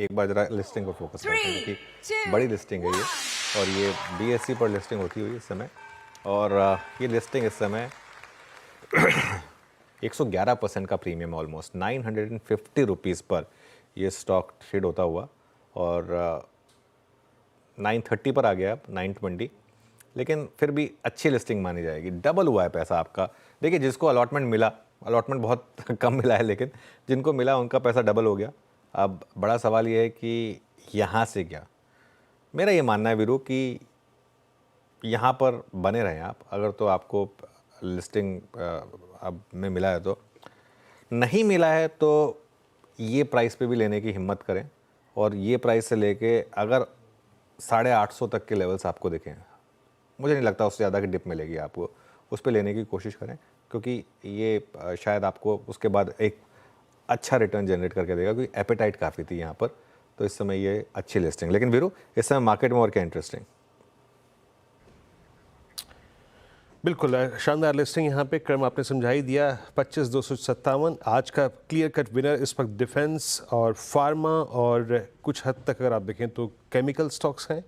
एक बार जरा लिस्टिंग पर फोकस करते हैं क्योंकि बड़ी लिस्टिंग है ये, और ये BSE पर लिस्टिंग होती हुई इस समय, और ये लिस्टिंग इस समय 111% का प्रीमियम, ऑलमोस्ट 950 रुपीज़ पर ये स्टॉक ट्रेड होता हुआ, और 930 पर आ गया अब 920, लेकिन फिर भी अच्छी लिस्टिंग मानी जाएगी। डबल हुआ है पैसा आपका। देखिए, जिसको अलॉटमेंट मिला, अलॉटमेंट बहुत कम मिला है, लेकिन जिनको मिला उनका पैसा डबल हो गया। अब बड़ा सवाल ये है कि यहाँ से क्या। मेरा ये मानना है वीरू कि यहाँ पर बने रहें आप, अगर तो आपको लिस्टिंग अब में मिला है। तो नहीं मिला है तो ये प्राइस पे भी लेने की हिम्मत करें, और ये प्राइस से लेके अगर 850 तक के लेवल्स आपको दिखें, मुझे नहीं लगता उससे ज़्यादा की डिप मिलेगी आपको, उस पर लेने की कोशिश करें, क्योंकि ये शायद आपको उसके बाद एक अच्छा रिटर्न जनरेट करके देगा, क्योंकि एपेटाइट काफ़ी थी यहाँ पर। तो इस समय ये अच्छी लिस्टिंग। लेकिन वीरू, इस समय मार्केट में और क्या इंटरेस्टिंग? बिल्कुल शानदार लिस्टिंग यहाँ पे, क्रम आपने समझा ही दिया। 25,257 आज का क्लियर कट विनर इस वक्त डिफेंस और फार्मा और कुछ हद तक अगर आप देखें तो केमिकल स्टॉक्स हैं।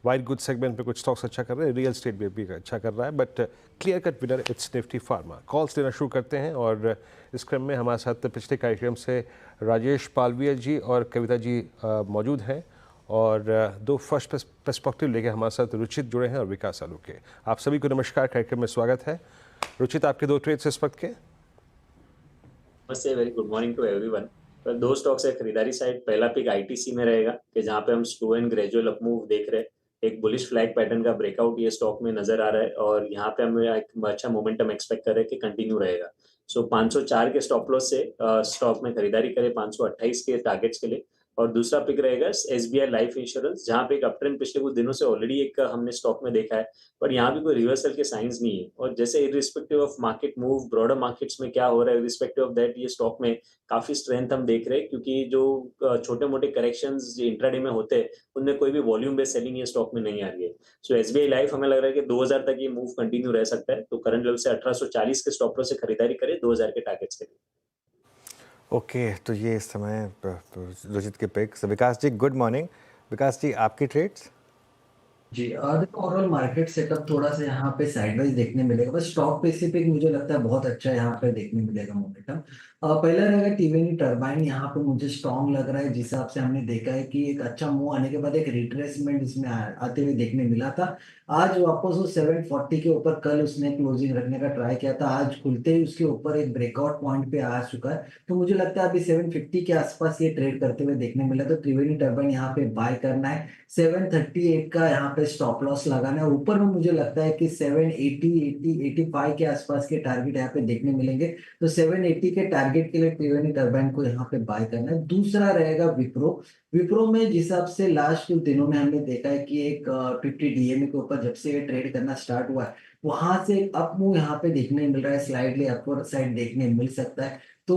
वाइट गुड सेगमेंट पे कुछ स्टॉक्स अच्छा कर रहे हैं, रियल स्टेट भी अच्छा कर रहा है, but clear cut winner it's Nifty pharma. Calls लेना शुरू करते हैं, और इस क्रम में हमारे साथ पिछले कार्यक्रम से राजेश पालविया जी और कविता जी मौजूद हैं, और दो फर्स्ट पर्सपेक्टिव लेके हमारे साथ रुचित जुड़े हैं और विकास आलूके। आप सभी को नमस्कार, कार्यक्रम में स्वागत है। रुचित, आपके दो ट्रेड्स इस वक्त के? नमस्ते, very good morning to everyone. तो दो स्टॉक्स है खरीदारी साइड। पहला पिक आईटीसी में रहेगा कि जहां पे हम slow and gradual up move देख रहे हैं। एक बुलिश फ्लैग पैटर्न का ब्रेकआउट ये स्टॉक में नजर आ रहा है, और यहाँ पे हम एक अच्छा मोमेंटम एक्सपेक्ट कर रहे हैं कि कंटिन्यू रहेगा। सो 504 के स्टॉप लॉस से स्टॉक में खरीदारी करें 528 के टारगेट्स के लिए। और दूसरा पिक रहेगा एसबीआई लाइफ इंश्योरेंस, जहां पे एक अपट्रेंड पिछले कुछ दिनों से ऑलरेडी एक हमने स्टॉक में देखा है, पर यहाँ भी कोई रिवर्सल के साइंस नहीं है। और जैसे irrespective of market move, broader markets में क्या हो रहा है, इरिस्पेक्टिव ऑफ दैट ये स्टॉक में काफी स्ट्रेंथ हम देख रहे हैं, क्योंकि जो छोटे मोटे करेक्शंस इंट्राडे में होते हैं उनमें कोई भी वॉल्यूम बेस्ड सेलिंग ये स्टॉक में नहीं आ रही है। सो एसबीआई लाइफ हमें लग रहा है कि 2000 तक ये मूव कंटिन्यू रह सकता है। तो करंट लेवल से 1840 के स्टॉप लॉस से खरीदारी करें 2000 के टारगेट्स के लिए। ओके, तो ये इस समय रुचित के पिक्स। विकास जी, गुड मॉर्निंग। विकास जी, आपकी ट्रेड्स? जी, देखो ओवरऑल मार्केट सेटअप थोड़ा सा यहाँ पे साइडवाइज देखने मिलेगा, बस स्टॉक स्पेसिफिक मुझे लगता है बहुत अच्छा यहाँ पे देखने मिलेगा मोमेंटम। पहला रहेगा टीवीएनई टरबाइन, यहाँ पे मुझे स्ट्रॉन्ग लग रहा है, जिस हिसाब से हमने देखा है कि एक अच्छा मूव आने के बाद एक रिट्रेसमेंट इसमें आते हुए देखने मिला था। आज वापस वो 740 के ऊपर कल उसने क्लोजिंग रखने का ट्राई किया था, आज खुलते ही उसके ऊपर एक ब्रेकआउट पॉइंट पे आ चुका है। तो मुझे लगता है अभी 750 के आसपास ये ट्रेड करते हुए देखने मिला, तो त्रिवेणी टरबाइन यहाँ पे बाय करना है। 738 का यहाँ पे स्टॉप लॉस लगाना है। ऊपर में मुझे लगता है कि 780 85 के आसपास के टारगेट यहाँ पे देखने मिलेंगे, तो 780 के टारगेट के लिए त्रिवेणी टरबाइन को यहाँ पे बाय करना है। दूसरा रहेगा विप्रो। विप्रो में जिस हिसाब से लास्ट कुछ दिनों में हमने देखा है कि एक 50 डीएमए के ऊपर जब से ये ट्रेड करना स्टार्ट हुआ है, वहां से एक अप मूव यहाँ पे देखने मिल रहा है, स्लाइडली अपवर्ड साइड देखने मिल सकता है। तो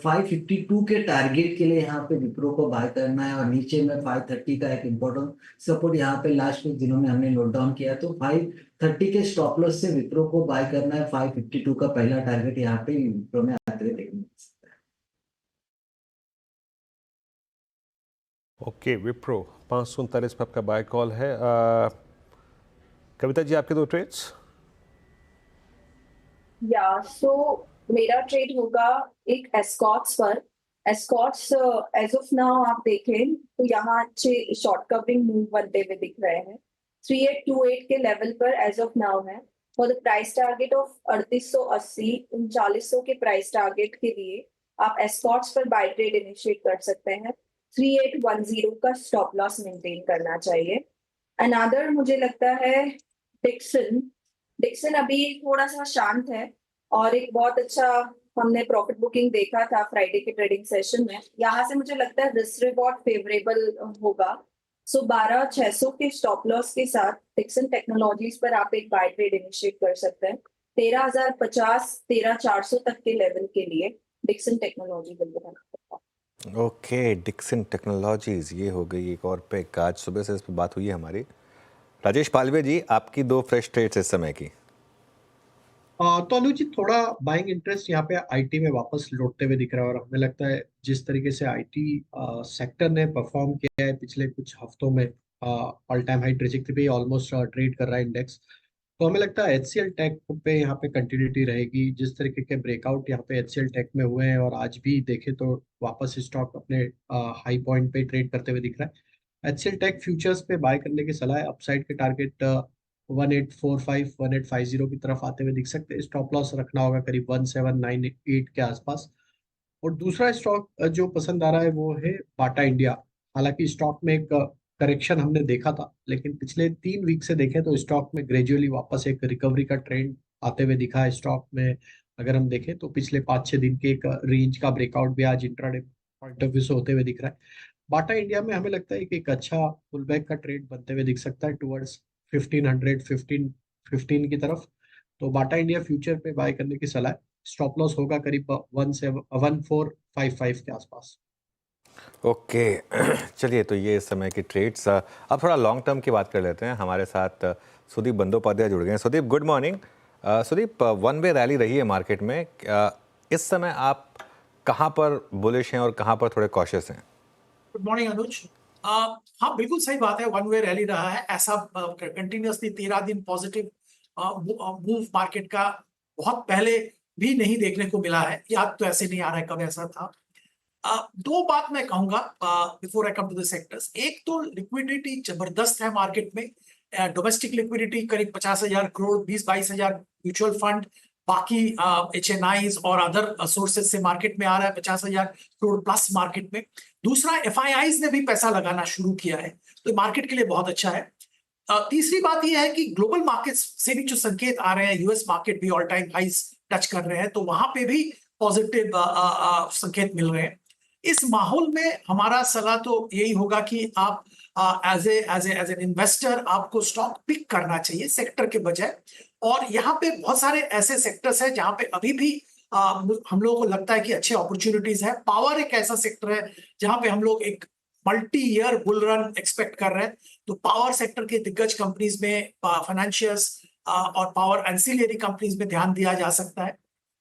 552 के टारगेट के लिए यहाँ पे विप्रो को बाय करना है, और नीचे में 530 का एक इम्पोर्टेंट सपोर्ट यहाँ पे लास्ट कुछ दिनों में हमने नोट डाउन किया, तो 530 के स्टॉप लॉस से विप्रो को बाय करना है। 552 का पहला टारगेट यहाँ पे विप्रो में आते हुए देखने मिल सकता है। ओके, विप्रो 539 पे आपका बाय कॉल है। कविता जी, आपके दो ट्रेड्स? सो मेरा ट्रेड होगा एक एस्कॉर्ट्स पर। एस्कॉर्ट्स एज ऑफ नाउ आप देखें तो यहाँ अच्छे शॉर्ट कवरिंग मूव बनते हुए दिख रहे हैं। 3828 के लेवल पर एज ऑफ नाउ है। For the price target of 3880 3900 के प्राइस टारगेट के लिए आप एस्कॉर्ट्स पर बाय ट्रेड इनिशिएट कर सकते हैं। 3810 का स्टॉप लॉस मेंटेन करना चाहिए। अनदर मुझे लगता है डिक्सन। डिक्सन अभी थोड़ा सा शांत है, और एक बहुत अच्छा हमने प्रॉफिट बुकिंग देखा था फ्राइडे के ट्रेडिंग सेशन में। यहाँ से मुझे लगता है रिस्क रिवॉर्ड फेवरेबल होगा। सो 12600 के स्टॉप लॉस के साथ डिक्सन टेक्नोलॉजीज पर आप एक बाय ट्रेड इनिशिएट कर सकते हैं। 13050 13400 तक के लेवल के लिए डिक्सन टेक्नोलॉजी बिल्ड करना। ओके, डिक्सन टेक्नोलॉजीज, ये हो गई एक और पिक। आज सुबह से इस पर बात हुई है हमारी। राजेश पालवे जी, आपकी दो फ्रेश ट्रेड्स इस समय की? तो अनुज जी, थोड़ा बाइंग इंटरेस्ट यहाँ पे आईटी में वापस लौटते हुए दिख रहा है, और हमें लगता है जिस तरीके से आईटी सेक्टर ने परफॉर्म किया है पिछले कुछ हफ्तों में, ऑल टाइम हाई ट्रेजेक्टरी पे ऑलमोस्ट ट्रेड कर रहा है इंडेक्स। तो हमें लगता है एचसीएल टेक पे यहाँ पे कंटिन्यूटी रहेगी। जिस तरीके के ब्रेकआउट यहाँ पे एचसीएल टेक में हुए हैं, और आज भी देखें तो वापस स्टॉक अपने हाई पॉइंट पे ट्रेड करते हुए दिख रहा है। एचसीएल टेक फ्यूचर्स पे बाय करने की सलाह है। अपसाइड के टारगेट 1845 1850 की तरफ आते हुए दिख सकते हैं। स्टॉप लॉस रखना होगा करीब 1798 के आसपास। और दूसरा स्टॉक जो पसंद आ रहा है वो है बाटा इंडिया। हालांकि स्टॉक में एक करेक्शन हमने देखा था, लेकिन पिछले 3 वीक से देखें तो स्टॉक में ग्रेजुअली वापस एक रिकवरी का ट्रेंड आते हुए दिखा है। स्टॉक में अगर हम देखें तो पिछले 5-6 दिन के एक रेंज का ब्रेकआउट भी आज इंट्राडे पॉइंट ऑफ व्यू से होते हुए दिख रहा है। बाटा इंडिया में हमें लगता है कि एक अच्छा पुल बैक का ट्रेड बनते हुए दिख सकता है टुवर्ड्स 1500 15 की तरफ। तो बाटा इंडिया फ्यूचर पे बाय करने की सलाह है। स्टॉप लॉस होगा करीब 1455 के आसपास। ओके चलिए, तो ये इस समय की ट्रेड्स। अब थोड़ा लॉन्ग टर्म की बात कर लेते हैं। हमारे साथ सुदीप बंदोपाध्याय जुड़ गए हैं। Sudeep, good morning. Sudeep, one way rally रही है मार्केट में। इस समय आप कहाँ पर बुलिश हैं और कहाँ पर थोड़े कॉशियस हैं? गुड मॉर्निंग अनुज। हाँ, बिल्कुल सही बात है। वन वे रैली रहा है ऐसा। कंटिन्यूअसली 13 दिन पॉजिटिव मूव मार्केट का बहुत पहले भी नहीं देखने को मिला है। याद तो ऐसे नहीं आ रहा है कब ऐसा था। दो बात मैं कहूंगा before I come to the sectors. एक तो लिक्विडिटी जबरदस्त है मार्केट में। डोमेस्टिक लिक्विडिटी करीब 50,000 करोड़, 20-22 हजार म्यूचुअल फंड, बाकी HNIs और अदर सोर्सेज से मार्केट में आ रहा है 50,000 करोड़ प्लस मार्केट में। दूसरा, FIIs ने भी पैसा लगाना शुरू किया है, तो मार्केट के लिए बहुत अच्छा है। तीसरी बात यह है कि ग्लोबल मार्केट्स से भी जो संकेत आ रहे हैं, यूएस मार्केट भी ऑल टाइम हाइस टच कर रहे हैं, तो वहां पे भी पॉजिटिव संकेत मिल रहे हैं। इस माहौल में हमारा सलाह तो यही होगा कि आप एज एन इन्वेस्टर आपको स्टॉक पिक करना चाहिए सेक्टर के बजाय। और यहाँ पे बहुत सारे ऐसे सेक्टर्स हैं जहां पे अभी भी हम लोगों को लगता है कि अच्छे अपॉर्चुनिटीज है। पावर एक ऐसा सेक्टर है जहां पे हम लोग एक multi year bull run expect कर रहे हैं। तो पावर सेक्टर के दिग्गज कंपनीज में, फाइनेंशियल्स और पावर एंसिलियरी कंपनीज में ध्यान दिया जा सकता है।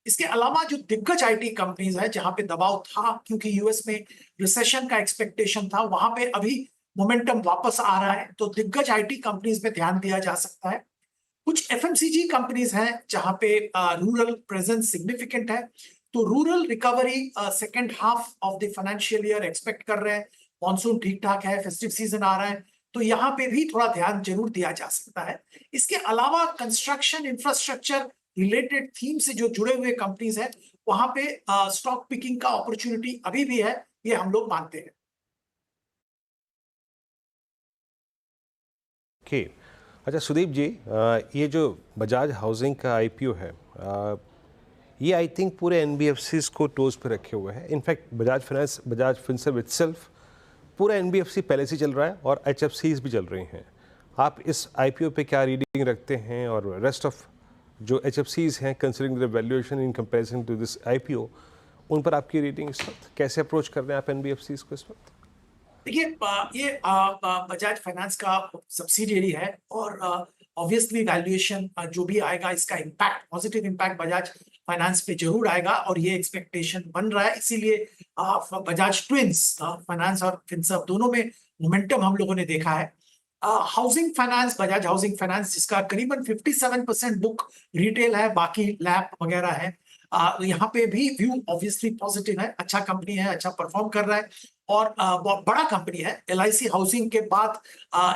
इसके अलावा जो दिग्गज आईटी कंपनीज है जहां पे दबाव था, क्योंकि यूएस में रिसेशन का एक्सपेक्टेशन था, वहां पे अभी मोमेंटम वापस आ रहा है, तो दिग्गज आईटी कंपनीज में ध्यान दिया जा सकता है। कुछ एफएमसीजी कंपनीज हैं जहां पे रूरल प्रेजेंस सिग्निफिकेंट है, तो rural recovery second half of the financial year expect कर रहे हैं। मॉनसून ठीक ठाक है, फेस्टिव सीजन आ रहा है, तो यहाँ पे भी थोड़ा ध्यान जरूर दिया जा सकता है। इसके अलावा कंस्ट्रक्शन इंफ्रास्ट्रक्चर रिलेटेड थीम से जो जुड़े हुए कंपनीज हैं, वहां पे स्टॉक पिकिंग का अपॉर्चुनिटी अभी भी है, ये हम लोग मानते हैं। ओके, अच्छा सुदीप जी, ये जो बजाज हाउसिंग का IPO है, ये आई थिंक पूरे NBFCs को टोज पे रखे हुए है। In fact Bajaj finance, Bajaj Finserv itself, पूरा NBFC पहले से चल रहा है और HFCs भी चल रही हैं। आप इस IPO पे क्या रीडिंग रखते हैं, और रेस्ट ऑफ जो HFCs हैं considering the valuation in comparison to this IPO, उन पर आपकी रीडिंग इस वक्त कैसे अप्रोच कर रहे हैं आप NBFCs को इस वक्त? देखिए, ये बजाज फाइनेंस का सब्सिडियरी है और ऑब्वियसली वैल्यूएशन जो भी आएगा, इसका impact, positive impact Bajaj finance पे जरूर आएगा, और ये एक्सपेक्टेशन बन रहा है। इसीलिए बजाज ट्विंस फाइनेंस और फिनसर्व दोनों में मोमेंटम हम लोगों ने देखा है। Housing finance, Bajaj housing finance, जिसका करीबन 57% बुक रिटेल है, बाकी लैब वगैरह है, यहाँ पे भी व्यू ऑब्वियसली पॉजिटिव है। अच्छा कंपनी है, अच्छा परफॉर्म कर रहा है, और बहुत बड़ा कंपनी है। LIC हाउसिंग के बाद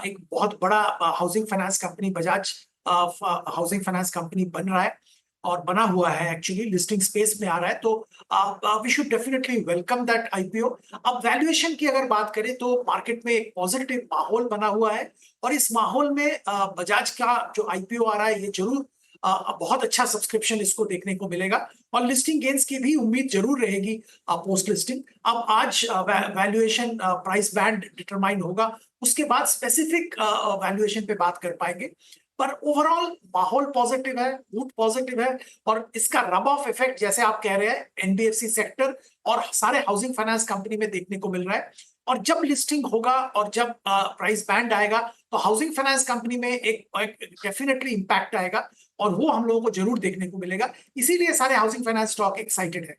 एक बहुत बड़ा housing finance company Bajaj housing finance company बन रहा है, और बना हुआ है, एक्चुअली लिस्टिंग स्पेस में आ रहा है। तो we should definitely welcome that IPO। अब वैल्यूएशन की अगर बात करें तो मार्केट में एक पॉजिटिव माहौल बना हुआ है, और इस माहौल में बजाज का जो IPO आ रहा है, ये जरूर बहुत अच्छा सब्सक्रिप्शन इसको देखने को मिलेगा, और लिस्टिंग गेन्स की भी उम्मीद जरूर रहेगी पोस्ट लिस्टिंग। अब आज वैल्यूएशन प्राइस बैंड डिटरमाइन होगा, उसके बाद स्पेसिफिक वैल्यूएशन पे बात कर पाएंगे। पर ओवरऑल माहौल पॉजिटिव है, मूड पॉजिटिव है, और इसका रब ऑफ इफेक्ट, जैसे आप कह रहे हैं, NBFC सेक्टर और सारे हाउसिंग फाइनेंस कंपनी में देखने को मिल रहा है। और जब लिस्टिंग होगा और जब प्राइस बैंड आएगा तो हाउसिंग फाइनेंस कंपनी में एक डेफिनेटली इम्पैक्ट आएगा और वो हम लोगों को जरूर देखने को मिलेगा। इसीलिए सारे हाउसिंग फाइनेंस स्टॉक एक्साइटेड है।